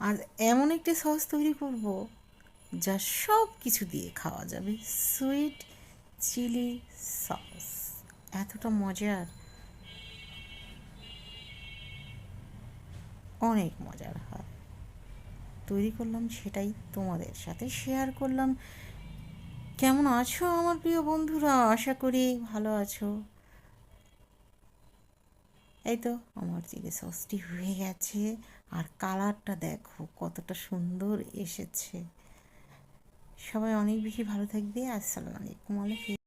আর এমন একটি সস তৈরি করব যা সব কিছু দিয়ে খাওয়া যাবে। সুইট চিলি সস এতটা মজার, অনেক মজার হয়। তৈরি করলাম, সেটাই তোমাদের সাথে শেয়ার করলাম। কেমন আছো আমার প্রিয় বন্ধুরা? আশা করি ভালো আছো। এই তো আমার চিলি সসটি হয়ে গেছে, আর কালারটা দেখো কতটা সুন্দর এসেছে। সবাই অনেক বেশি ভালো থাকবে। আসসালামু আলাইকুম।